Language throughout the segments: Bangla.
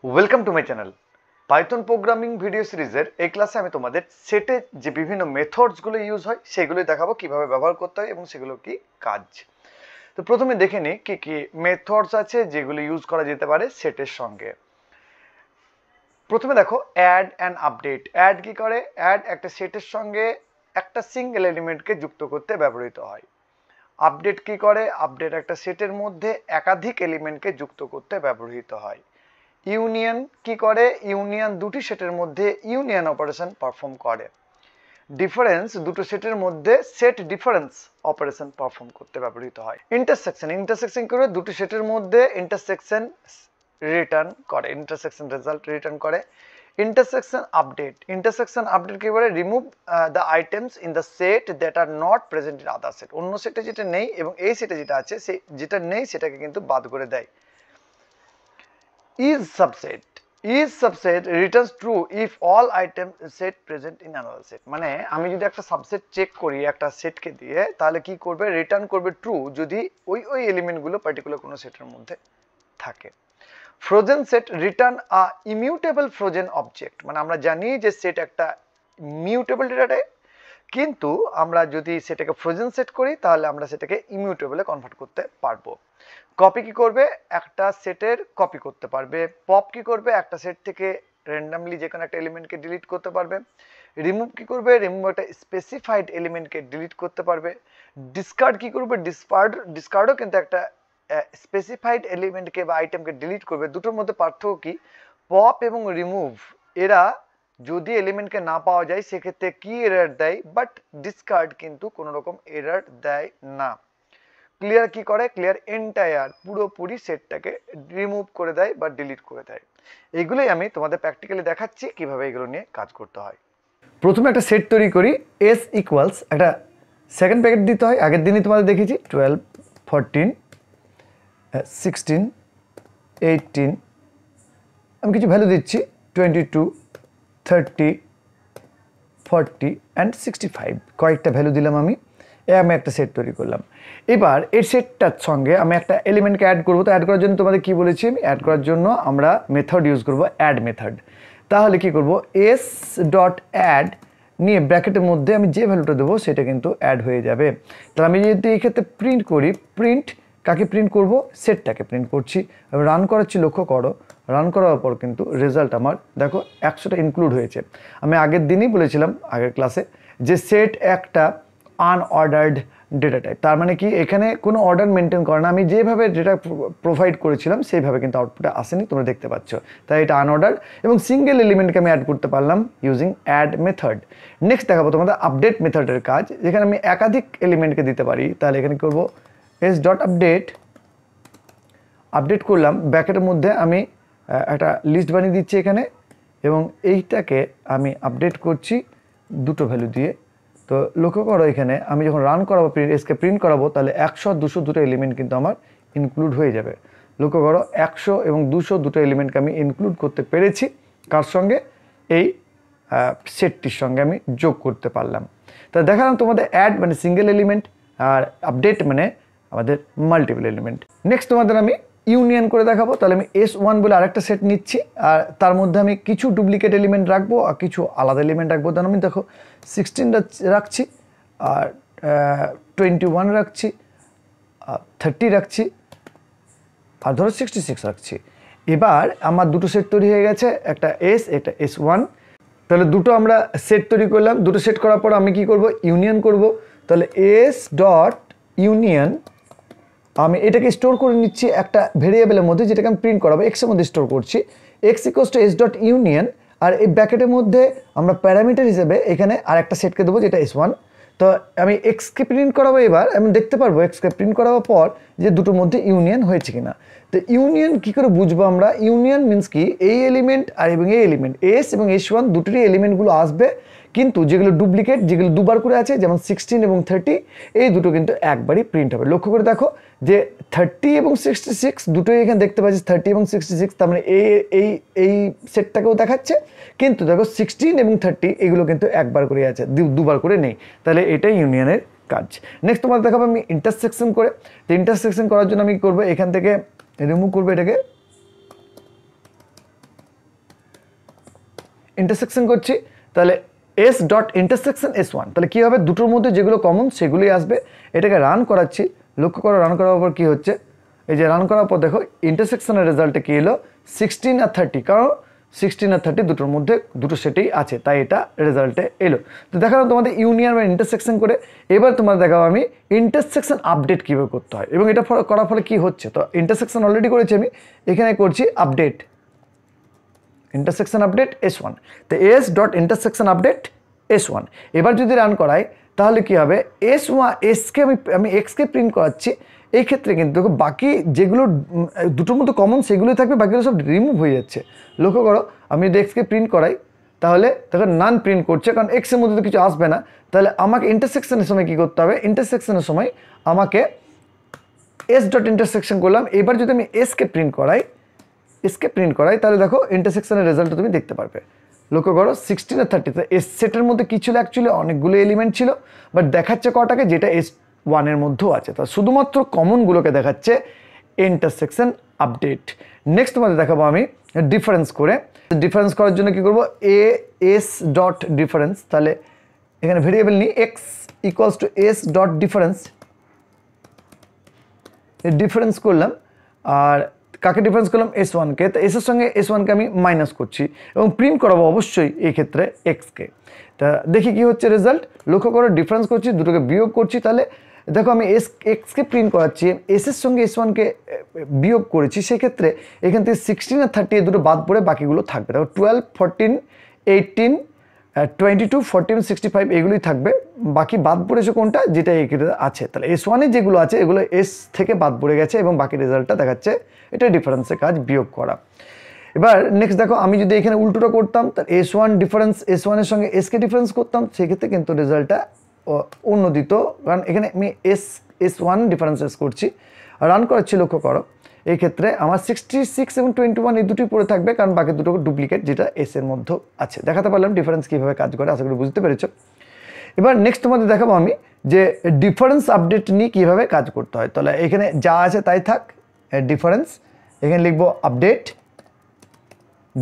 Welcome to my channel Python programming video সিরিজের এই ক্লাসে আমি তোমাদের সেটে যে বিভিন্ন মেথডসগুলো ইউজ হয় সেগুলোই দেখাবো কিভাবে ব্যবহার করতে হয় এবং সেগুলো কি কাজ। তো প্রথমে দেখে নিই কি কি মেথডস আছে যেগুলো ইউজ করা যেতে পারে সেটের সঙ্গে। প্রথমে দেখো অ্যাড অ্যান্ড আপডেট। অ্যাড কি করে? অ্যাড একটা সেটের সঙ্গে একটা সিঙ্গেল এলিমেন্টকে যুক্ত করতে ব্যবহৃত হয়। আপডেট কি করে? আপডেট একটা সেটের মধ্যে একাধিক এলিমেন্টকে যুক্ত করতে ব্যবহৃত হয়। ইউনিয়ন কি করে? ইউনিয়ন দুটি সেটের মধ্যে ইউনিয়ন অপারেশন পারফর্ম করে। ডিফারেন্স দুটো সেটের মধ্যে সেট ডিফারেন্স অপারেশন পারফর্ম করতে ব্যবহৃত হয়। ইন্টারসেকশন, ইন্টারসেকশন করে দুটি সেটের মধ্যে ইন্টারসেকশন রিটার্ন করে, ইন্টারসেকশন রেজাল্ট রিটার্ন করে। ইন্টারসেকশন আপডেট, ইন্টারসেকশন আপডেট কি করে? Remove the items in the said that are not present in other set. অন্য সেটে যেটা নেই এবং এই সেটে যেটা আছে সেই যেটা নেই সেটাকে কিন্তু বাদ করে দেয়। Is subset returns true if all items set present in another set। মানে আমি যদি একটা সাবসেট চেক করি একটা সেটকে দিয়ে, তাহলে কি করবে? রিটার্ন করবে ট্রু যদি ওই এলিমেন্টগুলো পার্টিকুলার কোনো সেটের মধ্যে থাকে। ফ্রোজেন সেট রিটার্ন আ ইমিউটেবল ফ্রোজেন অবজেক্ট। মানে আমরা জানি যে সেট একটা মিউটেবল ডেটা টাইপ, কিন্তু আমরা যদি সেটাকে ফ্রোজেন সেট করি তাহলে আমরা সেটাকে ইমিউটেবলে কনভার্ট করতে পারবো। কপি কি করবে? একটা সেটের কপি করতে পারবে। পপ কি করবে? একটা সেট থেকে র্যান্ডমলি যে কোনো একটা এলিমেন্টকে ডিলিট করতে পারবে। রিমুভ কি করবে? রিমুভ একটা স্পেসিফাইড এলিমেন্টকে ডিলিট করতে পারবে। ডিসকার্ড কি করবে? ডিসকার্ডও কিন্তু একটা স্পেসিফাইড এলিমেন্টকে বা আইটেমকে ডিলিট করবে। দুটোর মধ্যে পার্থক্য কি? পপ এবং রিমুভ এরা যদি এলিমেন্টকে না পাওয়া যায় সেক্ষেত্রে কি এরর দেয়, বাট ডিসকার্ড কিন্তু কোনো রকম এরর দেয় না। ক্লিয়ার কি করে? ক্লিয়ার এন্টায়ার পুরোপুরি সেটটাকে রিমুভ করে দেয় বা ডিলিট করে দেয়। এগুলোই আমি তোমাদের প্র্যাকটিক্যালি দেখাচ্ছি কিভাবে এগুলো নিয়ে কাজ করতে হয়। প্রথমে একটা সেট তৈরি করি। এস ইকুয়ালস একটা সেকেন্ড প্যাকেট দিতে হয়। আগের দিনই তোমাদের দেখেছি 12, 14, 16, 18, আমি কিছু ভ্যালু দিচ্ছি 22, 30, 40 অ্যান্ড 65 কয়েকটা ভ্যালু দিলাম আমি একটা সেট তৈরি করলাম। এবার এই সেটটার সঙ্গে আমি একটা এলিমেন্টকে অ্যাড করবো। তো অ্যাড করার জন্য তোমাদের কি বলেছি আমি? অ্যাড করার জন্য আমরা মেথড ইউজ করব, অ্যাড মেথড। তাহলে কি করব? এস ডট অ্যাড নিয়ে ব্র্যাকেটের মধ্যে আমি যে ভ্যালুটা দেবো সেটা কিন্তু অ্যাড হয়ে যাবে। তাহলে আমি যদি এই ক্ষেত্রে প্রিন্ট করি, প্রিন্ট কাকে প্রিন্ট করব? সেটটাকে প্রিন্ট করছি। রান করাচ্ছি, লক্ষ্য করো রান করার পর কিন্তু রেজাল্ট আমার দেখো 100টা ইনক্লুড হয়েছে। আমি আগের দিনই বলেছিলাম আগের ক্লাসে যে সেট একটা আনঅর্ডার্ড ডেটা টাইপ। তার মানে কি এখানে কোনো অর্ডার মেনটেন করে না। আমি যেভাবে ডেটা প্রোভাইড করেছিলাম সেইভাবে কিন্তু আউটপুটে আসেনি, তোমরা দেখতে পাচ্ছ। তাই এটা আনঅর্ডার এবং সিঙ্গেল এলিমেন্টকে আমি অ্যাড করতে পারলাম ইউজিং অ্যাড মেথড। নেক্সট দেখাবো তোমাদের আপডেট মেথডের কাজ, যেখানে আমি একাধিক এলিমেন্টকে দিতে পারি। তাহলে এখানে করব এস ডট আপডেট, আপডেট করলাম। ব্র্যাকেটের মধ্যে আমি একটা লিস্ট বানিয়ে দিচ্ছি এখানে এবং এইটাকে আমি আপডেট করছি দুটো ভ্যালু দিয়ে। তো লক্ষ্য করো এখানে আমি যখন রান করাবো, এসকে প্রিন্ট করাবো, তাহলে 100, 200 দুটো এলিমেন্ট কিন্তু আমার ইনক্লুড হয়ে যাবে। লক্ষ্য করো 100 এবং 200 দুটো এলিমেন্টকে আমি ইনক্লুড করতে পেরেছি। কার সঙ্গে? এই সেটটির সঙ্গে আমি যোগ করতে পারলাম। তা দেখালাম তোমাদের অ্যাড মানে সিঙ্গেল এলিমেন্ট আর আপডেট মানে আমাদের মাল্টিপল এলিমেন্ট। নেক্সট তোমাদের আমি ইউনিয়ন করে দেখাবো। তাহলে আমি S1 বলে আরেকটা সেট নিচ্ছি আর তার মধ্যে আমি কিছু ডুপ্লিকেট এলিমেন্ট রাখবো আর কিছু আলাদা এলিমেন্ট রাখবো। তাহলে আমি দেখো 16 রাখছি আর 21 রাখছি, 30 রাখছি আর ধরো 66 রাখছি। এবার আমার দুটো সেট তৈরি হয়ে গেছে, একটা S একটা S1। তাহলে দুটো আমরা সেট তৈরি করলাম। দুটো সেট করার পর আমি কি করব? ইউনিয়ন করব। তাহলে এস ডট ইউনিয়ন, আমি এটাকে স্টোর করে নিচ্ছি একটা ভেরিয়েবলের মধ্যে, যেটাকে আমি প্রিন্ট করাবো। এক্সের মধ্যে স্টোর করছি, x equals to s dot union. আর এই ব্র্যাকেটের মধ্যে আমরা প্যারামিটার হিসেবে এখানে আর একটা সেটকে দেবো যেটা S1। তো আমি এক্সকে প্রিন্ট করাবো। এবার আমি দেখতে পারবো এক্সকে প্রিন্ট করাবার পর যে দুটোর মধ্যে ইউনিয়ন হয়েছে কিনা। তো ইউনিয়ন কি করে বুঝবো আমরা? ইউনিয়ন মিনস কি? এই এলিমেন্ট আর এবং এই এলিমেন্ট এস এবং S1 দুটোরই এলিমেন্টগুলো আসবে, কিন্তু যেগুলো ডুপ্লিকেট, যেগুলো দুবার করে আছে যেমন 16 এবং 30, এই দুটো কিন্তু একবারই প্রিন্ট হবে। লক্ষ্য করে দেখো যে 30 এবং 66 দুটোই এখানে দেখতে পাচ্ছি, 30 এবং 66, তার মানে এই সেটটাকেও দেখাচ্ছে। কিন্তু দেখো 16 এবং 30 এগুলো কিন্তু একবার করে আছে, দুবার করে নেই। তাহলে এটাই ইউনিয়নের কাজ। নেক্সট তোমাদের দেখাবো আমি ইন্টারসেকশন করে। তো ইন্টারসেকশন করার জন্য আমি কি করবো? এখান থেকে রিমুভ করবো এটাকে, ইন্টারসেকশন করছি, তাহলে এস ডট ইন্টারসেকশন S1, তাহলে কী হবে, দুটোর মধ্যে যেগুলো কমন সেগুলোই আসবে। এটাকে রান করাচ্ছি, লক্ষ্য করো রান করার পর কী হচ্ছে, এই যে রান করার পর দেখো ইন্টারসেকশনের রেজাল্টে কী এলো 16 আর 30, কারণ 16 আর 30 দুটোর মধ্যে দুটো সেটেই আছে, তাই এটা রেজাল্টে এলো। তো দেখালাম তোমাদের ইউনিয়ন বা ইন্টারসেকশন করে। এবার তোমাদের দেখাবো আমি ইন্টারসেকশন আপডেট কীভাবে করতে হয় এবং এটা করার ফলে কী হচ্ছে। তো ইন্টারসেকশন অলরেডি করেছি আমি, এখানে করছি আপডেট, ইন্টারসেকশন আপডেট S1, তো S dot intersection update S1। এবার যদি রান করাই তাহলে কি হবে, এসকে আমি এক্সকে প্রিন্ট করাচ্ছি, এই ক্ষেত্রে কিন্তু বাকি যেগুলো দুটোর মধ্যে কমন সেগুলোই থাকবে, বাকিগুলো সব রিমুভ হয়ে যাচ্ছে। লক্ষ্য করো আমি যদি এক্সকে প্রিন্ট করাই তাহলে দেখো নান প্রিন্ট করছে, কারণ এক্সের মধ্যে তো কিছু আসবে না। তাহলে আমাকে ইন্টারসেকশনের সময় কী করতে হবে, ইন্টারসেকশনের সময় আমাকে এস ডট ইন্টারসেকশন করলাম। এবার যদি আমি এসকে প্রিন্ট করাই তাহলে দেখো ইন্টারসেকশনের রেজাল্টটা তুমি দেখতে পারবে। লক্ষ্য করো 16 আর 30, এস সেটের মধ্যে কী ছিল, অ্যাকচুয়ালি অনেকগুলো এলিমেন্ট ছিল, বাট দেখাচ্ছে কটাকে, যেটা S1 এর মধ্যেও আছে, তা শুধুমাত্র কমনগুলোকে দেখাচ্ছে ইন্টারসেকশন আপডেট। নেক্সট তোমাদের দেখাবো আমি ডিফারেন্স করে। ডিফারেন্স করার জন্য কী করবো, এস ডট ডিফারেন্স, তাহলে এখানে ভেরিয়েবল নিই x equals to s dot difference, difference করলাম। আর কাকে ডিফারেন্স করলাম, S1কে, তো এসের সঙ্গে S1কে আমি মাইনাস করছি এবং প্রিন্ট করাবো অবশ্যই এই ক্ষেত্রে এক্সকে। তা দেখি কি হচ্ছে রেজাল্ট। লক্ষ্য করো ডিফারেন্স করছি, দুটোকে বিয়োগ করছি, তাহলে দেখো আমি এক্সকে প্রিন্ট করাচ্ছি, এসের সঙ্গে S1কে বিয়োগ করেছি, সেক্ষেত্রে এখান থেকে 16 আর 30 দুটো বাদ পড়ে বাকিগুলো থাকবে। দেখো 12, 14, 18, 22, 14, 65 এগুলোই থাকবে, বাকি বাদ পড়েছে কোনটা, যেটা এখানে আছে। তাহলে S1-এ যেগুলো আছে এগুলো এস থেকে বাদ পড়ে গেছে এবং বাকি রেজাল্টটা দেখাচ্ছে, এটা ডিফারেন্সের কাজ, বিয়োগ করা। এবার নেক্সট দেখো আমি যদি এখানে উল্টোটা করতাম, তাহলে S1 ডিফারেন্স, S1-এর সঙ্গে এসকে ডিফারেন্স করতাম, সেক্ষেত্রে কিন্তু রেজাল্টটা অন্য দিত, কারণ এখানে আমি S1 ডিফারেন্সেস করছি, রান করাচ্ছি। লক্ষ্য করো এই ক্ষেত্রে আমার 66 এবং 21 এই দুটোই পড়ে থাকবে, কারণ বাকি দুটো ডুপ্লিকেট, যেটা এস এর মধ্যে আছে। দেখাতে পারলাম ডিফারেন্স কীভাবে কাজ করে, আশা করি বুঝতে পেরেছো। এবার নেক্সট তোমাদের দেখাবো আমি যে ডিফারেন্স আপডেট নিয়ে কীভাবে কাজ করতে হয়। তাহলে এখানে যা আছে তাই থাক, ডিফারেন্স, এখানে লিখবো আপডেট,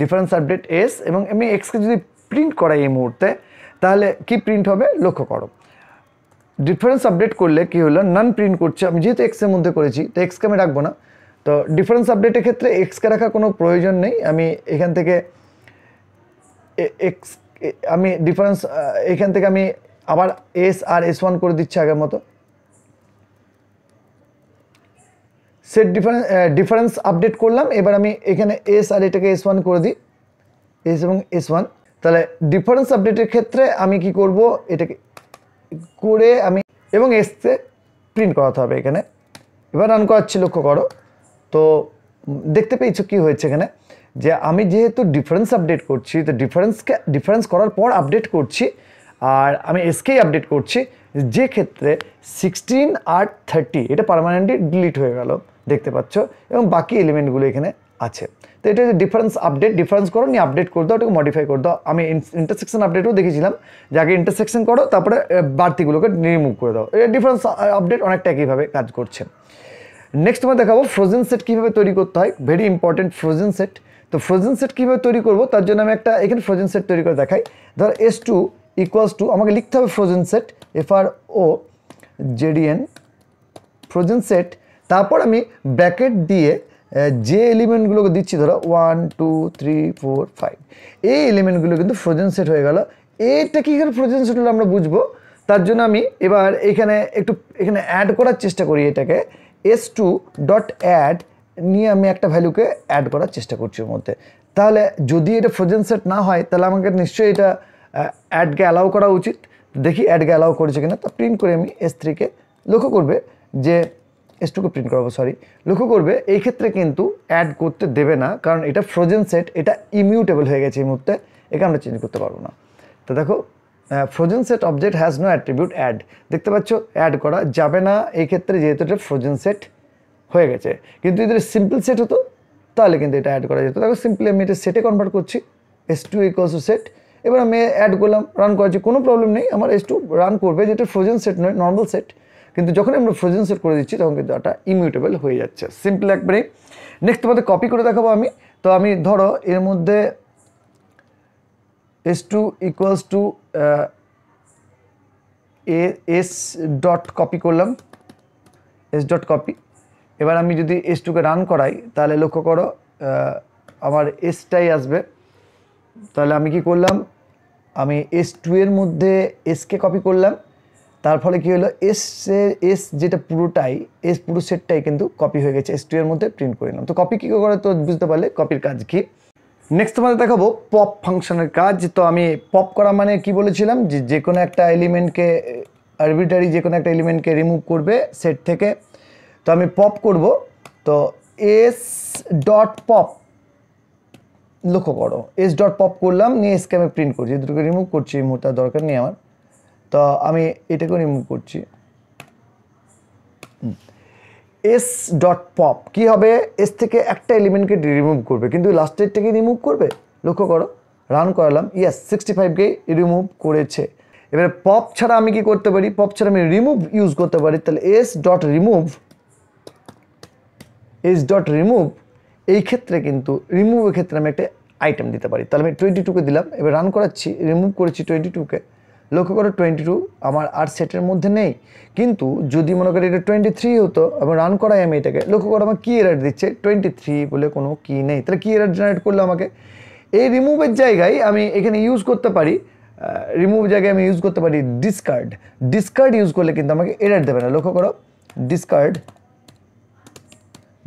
ডিফারেন্স আপডেট এস, এবং আমি এক্সকে যদি প্রিন্ট করাই এই মুহূর্তে তাহলে কি প্রিন্ট হবে, লক্ষ্য করো ডিফারেন্স আপডেট করলে কি হলো, নান প্রিন্ট করছে। আমি যেহেতু এক্সের মধ্যে করেছি তো এক্সকে আমি রাখবো না, তো ডিফারেন্স আপডেটের ক্ষেত্রে এক্সকে রাখার কোনো প্রয়োজন নেই। আমি এখান থেকে এক্স, আমি ডিফারেন্স এখান থেকে আমি আবার এস আর S1 করে দিচ্ছি আগের মতো। সেট ডিফারেন্স আপডেট করলাম, এবার আমি এখানে এস আর এটাকে S1 করে দিই, এস এবং S1। তাহলে ডিফারেন্স আপডেটের ক্ষেত্রে আমি কি করব, এটাকে করে আমি এবং এসকে প্রিন্ট করাতে হবে এখানে। এবার রান করাচ্ছি, লক্ষ্য করো, তো দেখতে পেয়েছো কি হয়েছে এখানে, যে আমি যেহেতু ডিফারেন্স আপডেট করছি, তো ডিফারেন্স করার পর আপডেট করছি, আর আমি এসকেই আপডেট করছি, যে ক্ষেত্রে 16 আর 30 এটা পার্মানেন্টলি ডিলিট হয়ে গেল, দেখতে পাচ্ছ, এবং বাকি এলিমেন্টগুলো এখানে আছে। তো এটা হচ্ছে ডিফারেন্স আপডেট, ডিফারেন্স করো নিয়ে আপডেট করে দাও, ওটাকে মডিফাই করে দাও। আমি ইন্টারসেকশন আপডেটও দেখেছিলাম যে আগে ইন্টারসেকশন করো তারপরে বাড়তিগুলোকে রিমুভ করে দাও। এটা ডিফারেন্স আপডেট অনেকটা একইভাবে কাজ করছে। নেক্সট তোমার দেখাবো ফ্রোজেন সেট কীভাবে তৈরি করতে হয়, ভেরি ইম্পর্টেন্ট ফ্রোজেন সেট। তো ফ্রোজেন সেট কীভাবে তৈরি করবো তার জন্য আমি একটা এখানে ফ্রোজেন সেট তৈরি করে দেখাই। ধর S2 ইকুয়ালস টু, আমাকে লিখতে হবে frozen set, FROZEN frozen set, তারপর আমি ব্র্যাকেট দিয়ে যে এলিমেন্টগুলোকে দিচ্ছি, ধরো 1 2 3 4 5, এই এলিমেন্টগুলো কিন্তু ফ্রোজেন সেট হয়ে গেল। এটা কী করে ফ্রোজেন সেট হলো আমরা বুঝবো, তার জন্য আমি এবার এখানে এখানে অ্যাড করার চেষ্টা করি, এটাকে S2 ডট অ্যাড নিয়ে আমি একটা ভ্যালুকে অ্যাড করার চেষ্টা করছি ওর মধ্যে। তাহলে যদি এটা ফ্রোজেন সেট না হয় তাহলে আমাকে নিশ্চয়ই এটা অ্যাডকে অ্যালাউ করা উচিত। দেখি অ্যাডকে অ্যালাউ করেছে কিনা, তা প্রিন্ট করে আমি S3কে, লক্ষ্য করবে যে S2কে প্রিন্ট করাবো, সরি, লক্ষ্য করবে এই ক্ষেত্রে কিন্তু অ্যাড করতে দেবে না, কারণ এটা ফ্রোজেন সেট, এটা ইমিউটেবল হয়ে গেছে এই মুহূর্তে, একে আমরা চেঞ্জ করতে পারবো না। তো দেখো frozen set object has no attribute add, দেখতে পাচ্ছ অ্যাড করা যাবে না এই ক্ষেত্রে, যেহেতু এটা ফ্রোজেন সেট হয়ে গেছে। কিন্তু যদি সিম্পল সেট হতো তাহলে কিন্তু এটা অ্যাড করা যেত। দেখো সিম্পলি আমি এটা সেটে কনভার্ট করছি, S2 ইকুয়ালস টু সেট, এবার আমি অ্যাড করলাম, রান করেছি, কোনো প্রবলেম নেই, আমার S2 রান করবে, যেটা ফ্রোজেন সেট নয়, নর্মাল সেট। কিন্তু যখন আমরা ফ্রোজেন সেট করে দিচ্ছি তখন কিন্তু এটা ইমিউটেবল হয়ে যাচ্ছে, সিম্পল একবারেই। নেক্সট তোমাদের কপি করে দেখাবো আমি। তো আমি ধরো এর মধ্যে s2 equals to s dot copy করলাম, এস ডট কপি। এবার আমি যদি s2 কে রান করাই তাহলে লক্ষ্য করো আমার এসটাই আসবে। তাহলে আমি কি করলাম, আমি s2 এর মধ্যে এসকে কপি করলাম, তার ফলে কি হলো এস যেটা পুরোটাই এস পুরো সেটটাই কিন্তু কপি হয়ে গেছে, s2 এর মধ্যে প্রিন্ট করে নিলাম। তো কপি কী করে তো বুঝতে পারলে কপির কাজ কি। নেক্সট তোমাদের দেখাবো পপ ফাংশনের কাজ। তো আমি পপ করা মানে কি বলেছিলাম, যে কোনো একটা এলিমেন্টকে আরবিটারি যে কোনো একটা এলিমেন্টকে রিমুভ করবে সেট থেকে। তো আমি পপ করব, তো এস ডট পপ, লক্ষ্য করো এস ডট পপ করলাম, নিয়ে এসকে আমি প্রিন্ট করছি, দুটোকে রিমুভ করছি, এই মুহূর্তে দরকার নেই আমার। তো আমি এটাকেও রিমুভ করছি। এস ডট পপ কী হবে, এস থেকে একটা এলিমেন্টকে রিমুভ করবে, কিন্তু লাস্টেরটাকে রিমুভ করবে। লক্ষ্য করো, রান করালাম, ইয়েস 65কেই রিমুভ করেছে। এবারে পপ ছাড়া আমি কি করতে পারি, পপ ছাড়া আমি রিমুভ ইউজ করতে পারি। তাহলে এস ডট রিমুভ এই ক্ষেত্রে কিন্তু রিমুভের ক্ষেত্রে আমি একটা আইটেম দিতে পারি। তাহলে আমি 22কে দিলাম, এবার রান করাচ্ছি, রিমুভ করেছি 22কে। লক্ষ্য করো 22 আমার আর সেটের মধ্যে নেই, কিন্তু যদি মনে করি এটা 23 হতো এবং রান করাই আমি এটাকে, লক্ষ্য করো আমার কি এরার দিচ্ছে, 23 বলে কোনো কি নেই। তাহলে কি এরার জেনারেট করলো আমাকে, এই রিমুভের জায়গায় আমি এখানে ইউজ করতে পারি, রিমুভ জায়গায় আমি ইউজ করতে পারি ডিসকার্ড ইউজ করলে কিন্তু আমাকে এরার দেবে না। লক্ষ্য করো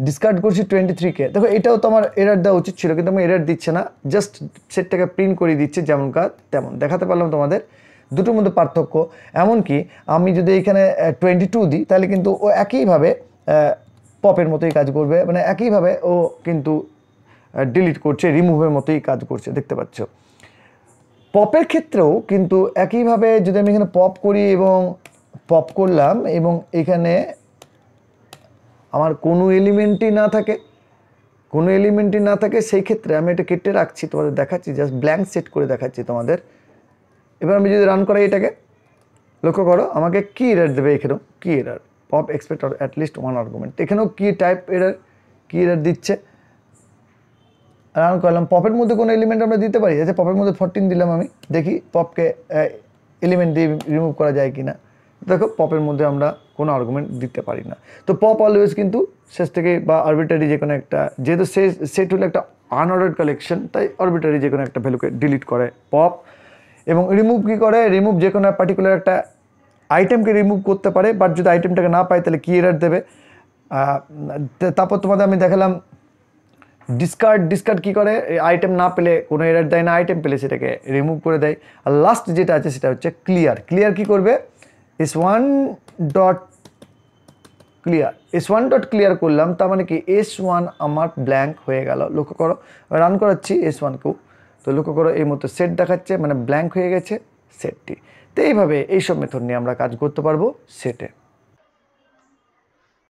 ডিসকার্ড করছি 23কে, দেখো এটাও তো আমার এরার দেওয়া উচিত ছিল, কিন্তু আমি এরার দিচ্ছে না, জাস্ট সেটটাকে প্রিন্ট করে দিচ্ছে যেমন কাজ তেমন। দেখাতে পারলাম তোমাদের দুটোর মধ্যে পার্থক্য। এমনকি আমি যদি এখানে 22 দিই তাহলে কিন্তু ও একইভাবে পপের মতোই কাজ করবে, মানে একইভাবে ও কিন্তু ডিলিট করছে, রিমুভের মতোই কাজ করছে, দেখতে পাচ্ছ। পপের ক্ষেত্রেও কিন্তু একইভাবে যদি আমি এখানে পপ করি এবং পপ করলাম এবং এখানে আমার কোনো এলিমেন্টই না থাকে, সেই ক্ষেত্রে আমি এটা কেটে রাখছি, তোমাদের দেখাচ্ছি, জাস্ট ব্ল্যাঙ্ক সেট করে দেখাচ্ছি তোমাদের। এবার আমি যদি রান করাই এটাকে, লক্ষ্য করো আমাকে কি এরার দেবে, এখানেও কি error, pop expect at least one argument, এখানেও কি টাইপ এরার, কি এরার দিচ্ছে। রান করলাম, পপের মধ্যে কোনো এলিমেন্ট আমরা দিতে পারি, আচ্ছা পপের মধ্যে 14 দিলাম, আমি দেখি পপকে এলিমেন্ট দিয়ে রিমুভ করা যায় কি না। দেখো পপের মধ্যে আমরা কোনো আর্গুমেন্ট দিতে পারি না। তো পপ অলওয়েজ কিন্তু শেষ থেকে বা আরবিটারি যে কোনো একটা, যেহেতু সেট হলো একটা আনঅর্ডার্ড কালেকশন, তাই আরবিটারি যে কোনো একটা ভ্যালুকে ডিলিট করে পপ। এবং রিমুভ কী করে, রিমুভ যে কোনো পার্টিকুলার একটা আইটেমকে রিমুভ করতে পারে, বাট যদি আইটেমটাকে না পায় তাহলে কি এরার দেবে। তারপর তোমাদের আমি দেখালাম ডিসকার্ড কী করে, আইটেম না পেলে কোনো এরার দেয় না, আইটেম পেলে সেটাকে রিমুভ করে দেয়। আর লাস্ট যেটা আছে সেটা হচ্ছে ক্লিয়ার কী করবে, s1 ডট ক্লিয়ার করলাম, তার মানে কি s1 আমার ব্ল্যাঙ্ক হয়ে গেল। লক্ষ্য করো, রান করাচ্ছি s1কেও, তো লক্ষ্য করো এই মতো সেট দেখাচ্ছে, মানে ব্ল্যাঙ্ক হয়ে গেছে সেটটি। তো এইভাবে এইসব মেথড নিয়ে আমরা কাজ করতে পারবো সেটে।